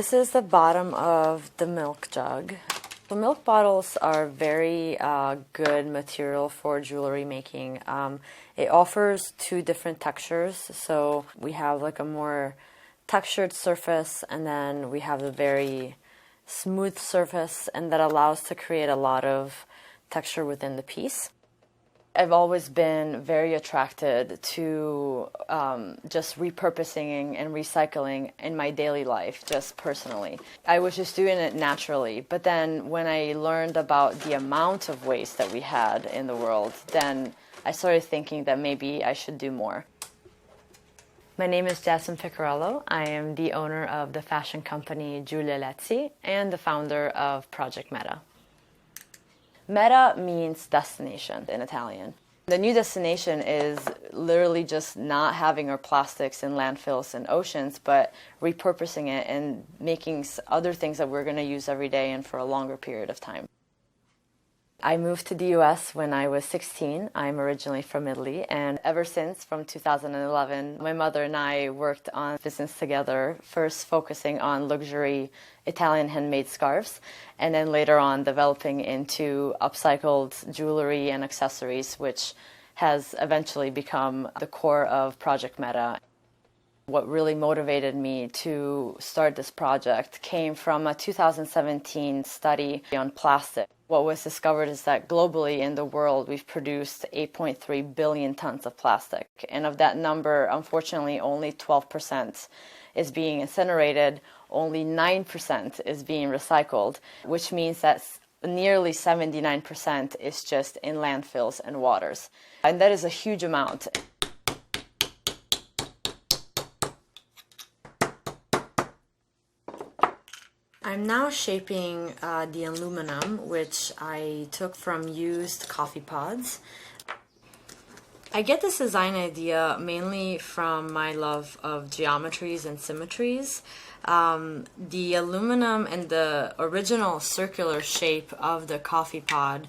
This is the bottom of the milk jug. The milk bottles are very good material for jewelry making. It offers two different textures. So we have like a more textured surface, and then we have a very smooth surface, and that allows to create a lot of texture within the piece. I've always been very attracted to just repurposing and recycling in my daily life, just personally. I was just doing it naturally, but then when I learned about the amount of waste that we had in the world, then I started thinking that maybe I should do more. My name is Jasmine Piccarello. I am the owner of the fashion company Giulia Lezzi and the founder of Project Meta. Meta means destination in Italian. The new destination is literally just not having our plastics in landfills and oceans, but repurposing it and making other things that we're going to use every day and for a longer period of time. I moved to the US when I was 16. I'm originally from Italy, and ever since, from 2011, my mother and I worked on business together, first focusing on luxury Italian handmade scarves, and then later on developing into upcycled jewelry and accessories, which has eventually become the core of Project Meta. What really motivated me to start this project came from a 2017 study on plastic. What was discovered is that globally in the world, we've produced 8.3 billion tons of plastic. And of that number, unfortunately, only 12% is being incinerated, only 9% is being recycled, which means that nearly 79% is just in landfills and waters. And that is a huge amount. I'm now shaping the aluminum, which I took from used coffee pods. I get this design idea mainly from my love of geometries and symmetries. The aluminum and the original circular shape of the coffee pod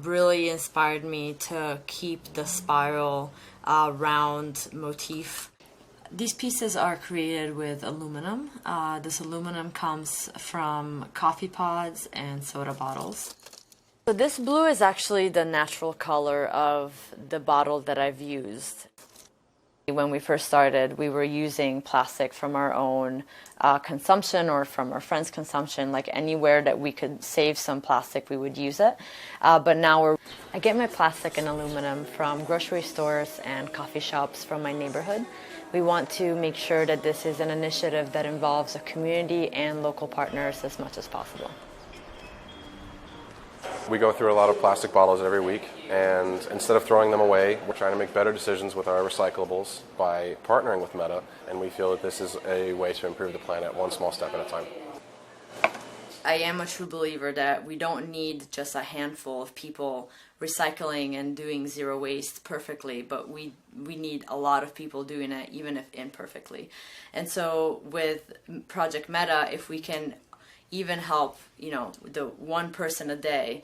really inspired me to keep the spiral round motif. These pieces are created with aluminum. This aluminum comes from coffee pods and soda bottles. So this blue is actually the natural color of the bottle that I've used. When we first started, we were using plastic from our own consumption or from our friends' consumption. Like anywhere that we could save some plastic, we would use it. But now I get my plastic and aluminum from grocery stores and coffee shops from my neighborhood. We want to make sure that this is an initiative that involves a community and local partners as much as possible. We go through a lot of plastic bottles every week, and instead of throwing them away, we're trying to make better decisions with our recyclables by partnering with Meta, and we feel that this is a way to improve the planet one small step at a time. I am a true believer that we don't need just a handful of people recycling and doing zero waste perfectly, but we need a lot of people doing it, even if imperfectly. And so with Project Meta, if we can even help, the one person a day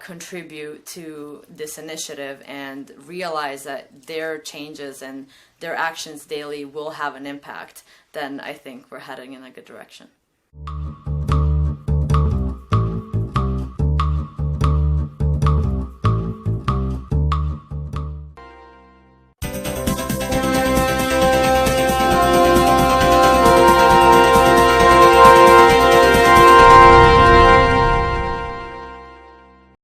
contribute to this initiative and realize that their changes and their actions daily will have an impact, then I think we're heading in a good direction.